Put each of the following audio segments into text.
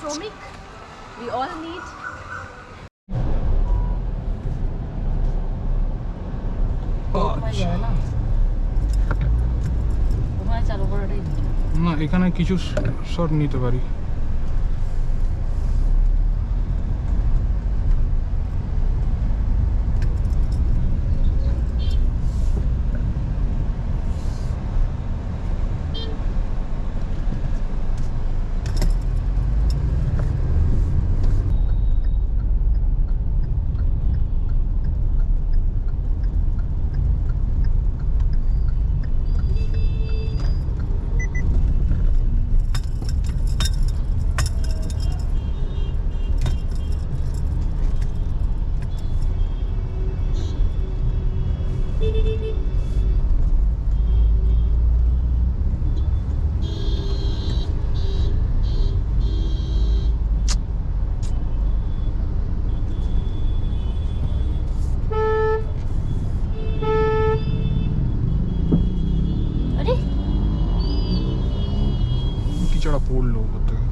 শ্রমিক, we all need. না এখানে কিছু শট নিতে পারি। চড়া পড়লো উপর থেকে।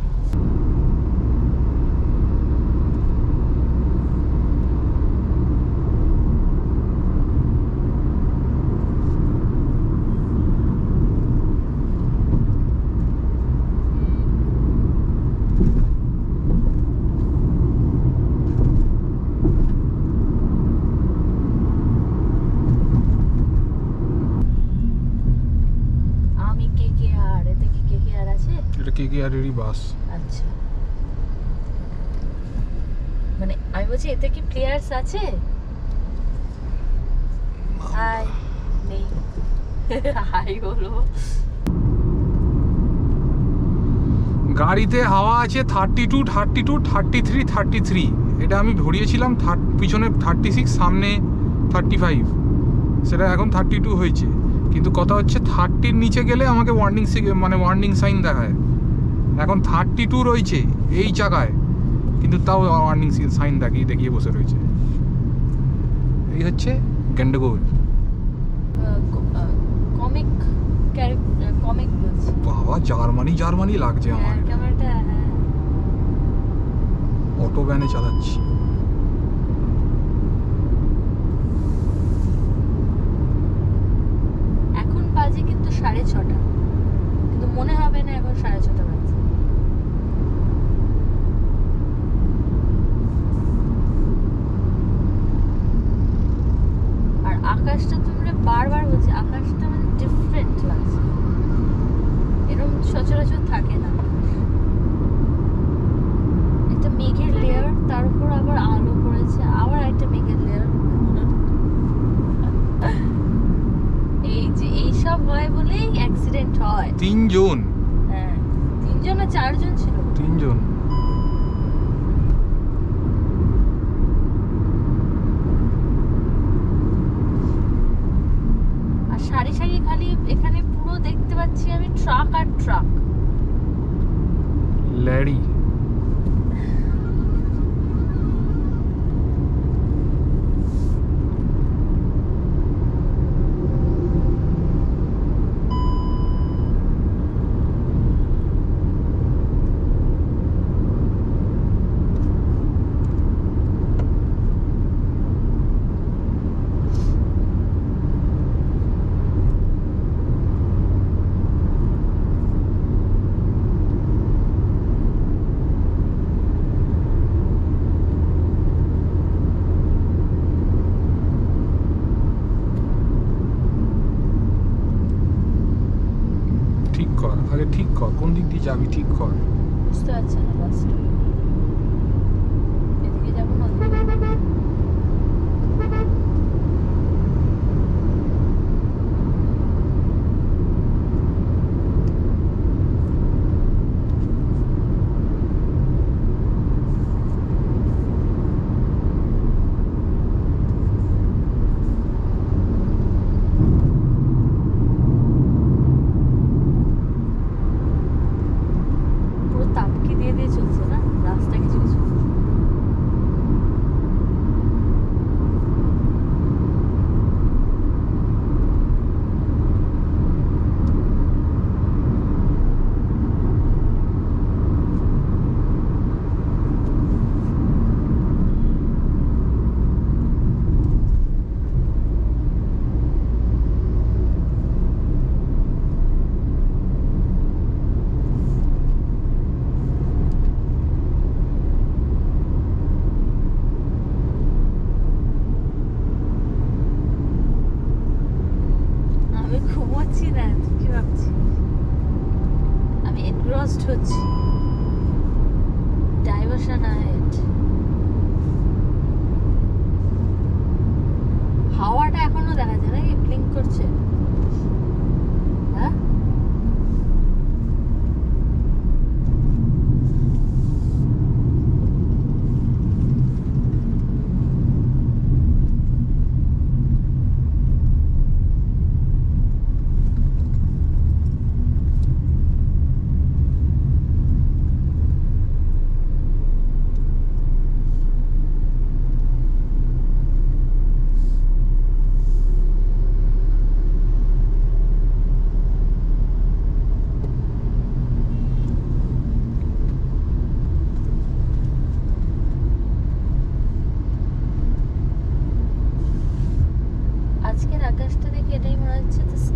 কেকেআরেরই বাস। আচ্ছা, মানে আমি বলছি এতে কি প্লেয়ার্স আছে? হাই নেই। হাই বলো। গাড়িতে হাওয়া আছে 32, 32, 33, 33। এটা আমি ধরিয়েছিলাম পিছনে 36, সামনে 35, সেটা এখন 32 হয়েছে। কিন্তু কথা হচ্ছে 30-র নিচে গেলে আমাকে ওয়ার্নিং সাইন দেখায়। এখন 32 রয়েছে এই জায়গায়, কিন্তু তাও ওয়ার্নিং সাইন দেখিয়ে বসে রয়েছে। এই হচ্ছে গন্ডগোল। কমিক বলছি। বাবা জার্মানি লাগছে আমার। ক্যামেরাটা অটো ভ্যানে চালাচ্ছি। এখন বাজে কিন্তু 6:30, কিন্তু মনে হবে না এখন 6:30 বাজে। আর আকাশটা তোমরা বারবার বলছি, আকাশটা মানে ডিফারেন্ট লাগছে, এরকম সচরাচর থাকে না। একটা মেঘের লেয়ার, তার উপর আবার আলো পড়েছে, আবার একটা মেঘের লেয়ার। এই যে এইসব হয় বলেই অ্যাক্সিডেন্ট হয়। 3 জন। হ্যাঁ, 3 জন না 4 জন ছিল। 3 জন। আর সারি সারি খালি এখানে পুরো দেখতে পাচ্ছি আমি ট্রাক আর ট্রাক। ল্যারি। ঠিক কর, কোন দিক দিয়ে যাবি ঠিক কর। বুঝতে পারছি না বাসটা। এদিকে যাবো না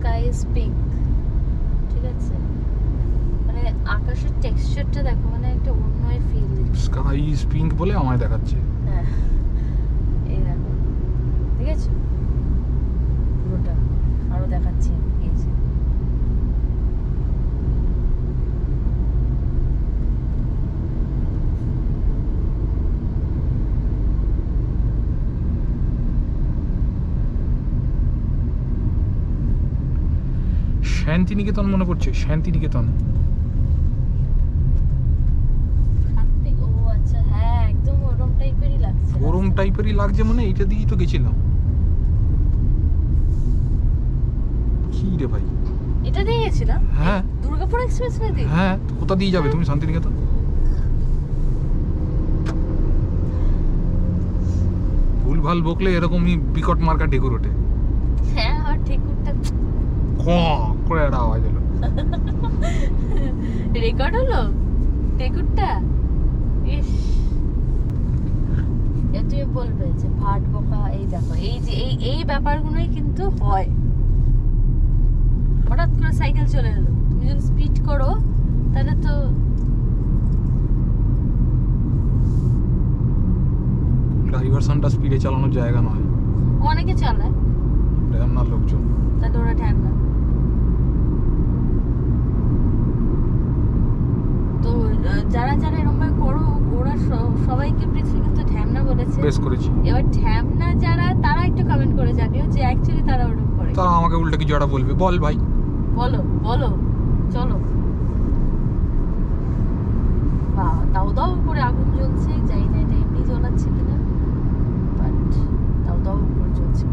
স্কাই ইজ পিঙ্ক, ঠিক আছে? মানে আকাশের টেক্সচারটা দেখো, মানে একটা অন্যই ফিল দিচ্ছে। স্কাই ইজ পিঙ্ক বলে আমায় দেখাচ্ছে। হ্যাঁ, এই দেখো, ঠিক আছে, পুরোটা আরো দেখাচ্ছি। এই যে শান্তিনিকেতন মনে পড়ছে, শান্তিনিকেতন। ও আচ্ছা, হ্যাঁ একদম ওরম টাইপেরই লাগছে। গরম টাইপেরই লাগছে, মানে এইটা দিয়েই তো গেছিলাম। কি রে ভাই, এটা দিয়ে গেছিলাম? হ্যাঁ। দুর্গাপুর এক্সপ্রেসওয়ে দিয়ে? হ্যাঁ, কোথা দিয়ে যাবে তুমি শান্তিনিকেতন? ভুলভাল বকলে এরকমই বিকট মার্কা ঢেকুর ওঠে। হ্যাঁ, আর ঠেকুরটা ক করে একটা আওয়াজ হলো। রেকর্ড হলো ঠেকুরটা। ইস, তুমি বলবে যে ভাট বকা। এই দেখো, এই যে এই ব্যাপারগুলোই কিন্তু হয়। হঠাৎ করে সাইকেল চলে এলো, তুমি যদি স্পিড করো তাহলে তো ডাইভারশনটা স্পিডে চালানোর জায়গা নয়, অনেকে চালায়, ঢ্যামনার লোকজন। তাহলে ওরা ঠ্যান না। তো যারা যারা এরকম ভাবে করো, ওরা সবাইকে পৃথিবীকে তো ঢ্যামনা বলেছে। বেশ করেছি। এবার ঢ্যামনা যারা, তারা একটু কমেন্ট করে জানিও যে অ্যাকচুয়ালি তারা ওরকম করে। তারা আমাকে উল্টে কিছু একটা বলবে, বল ভাই, বলো বলো, চলো। বাহ, দাও দাও করে আগুন জ্বলছে, জানি না এটা এমনি জ্বলাচ্ছে কিনা, বাট দাও দাও করে জ্বলছে।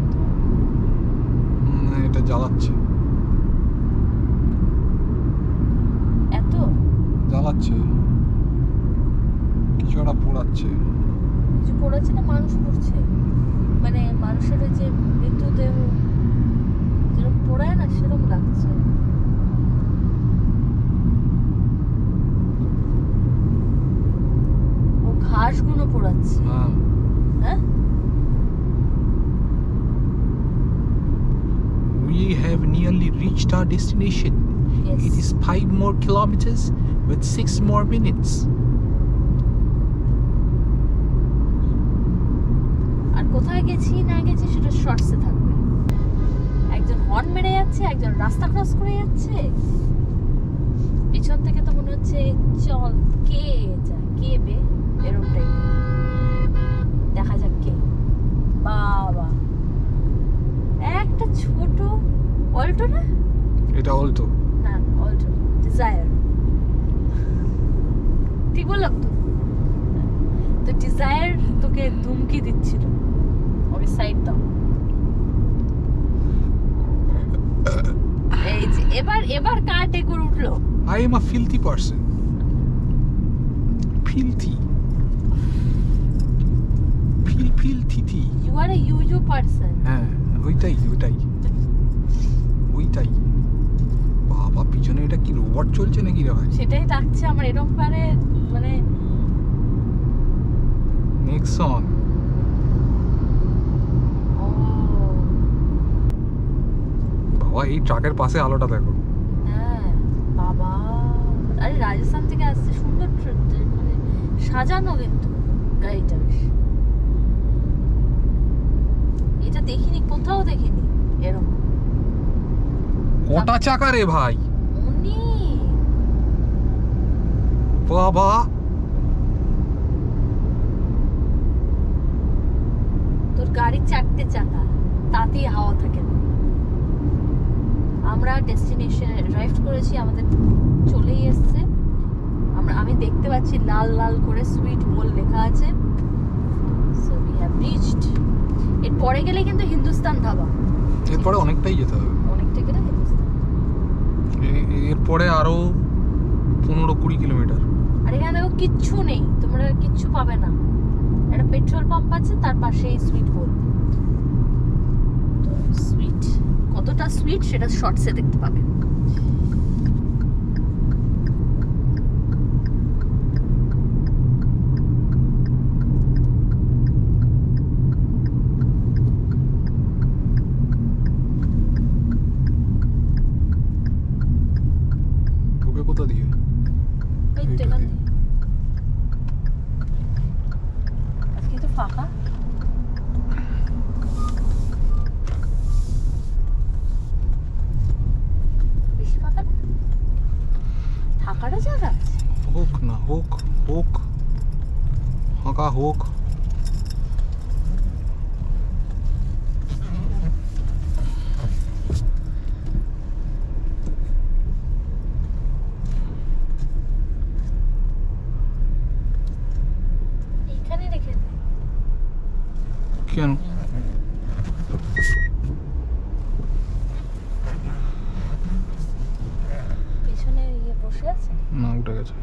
এটা জ্বালাচ্ছে, এত জ্বালাচ্ছে, কিছু একটা পোড়াচ্ছে। কিছু পড়েছে না, মানুষ পড়ছে, মানে মানুষের ওই যে মৃতদেহ যেরকম পোড়ায় না, সেরকম লাগছে। ও ঘাসগুলো পোড়াচ্ছে। হ্যাঁ, হ্যাঁ, we have nearly reached our destination. Yes. It is 5 more kilometers with 6 more minutes. আর কোথায় গেছি না গেছি সেটা শর্টসে থাকবে। একজন হর্ন মেরে যাচ্ছে, একজন রাস্তা ক্রস করে যাচ্ছে, পিছন থেকে তো মনে হচ্ছে চল কে যা কে বে, এরকম টাইপের। দেখা যাক কে। বাবা, একটা ছোট অল্টো না, এটা অলতো না অল্টো ডিজায়ার, ঠিক বললাম তো? তো ডিজায়ার তোকে ধুমকি দিচ্ছিল, ওকে সাইড দাও। এই যে এবার কার টেকুর উঠলো? I am a filthy person. Filthy. Filthy. You are a you person. হ্যাঁ, ওইটাই। বাবা, পিছনে এটা কি রোবট চলছে নাকি রে ভাই? সেটাই লাগছে আমার, এরকম পারে মানে নেক্সন। ও বাবা, এই ট্রাকের পাশে আলোটা দেখো। হ্যাঁ বাবা, আরে রাজস্থান থেকে আসছে, সুন্দর মানে সাজানো কিন্তু গাড়িটা বেশ। এটা দেখিনি, কোথাও দেখিনি এরকম। কটা চাকা রে ভাই? উনি বাবা, তোর গাড়ির 4টে চাকা, তাতেই হাওয়া থাকে না। আমরা ডেস্টিনেশনে ড্রাইভ করেছি, আমাদের চলেই এসছে। আমি দেখতে পাচ্ছি লাল লাল করে সুইট বোল লেখা আছে। So we have reached. এরপরে গেলে কিন্তু হিন্দুস্তান ধাবা। এরপরে অনেকটাই যেতে হবে, অনেকটা গেলে হিন্দুস্তান। এরপরে আরো 15-20 কিলোমিটার। আর এখানে দেখো কিচ্ছু নেই, তোমরা কিচ্ছু পাবে না। একটা পেট্রোল পাম্প আছে, তার পাশে এই সুইট বোল। তো সুইট কতটা সুইট সেটা শর্টসে দেখতে পাবে। ফাঁকা হোক। এখানে রেখে দে। কেন? পেছনে ইয়ে বসে আছে। না, উঠে গেছে।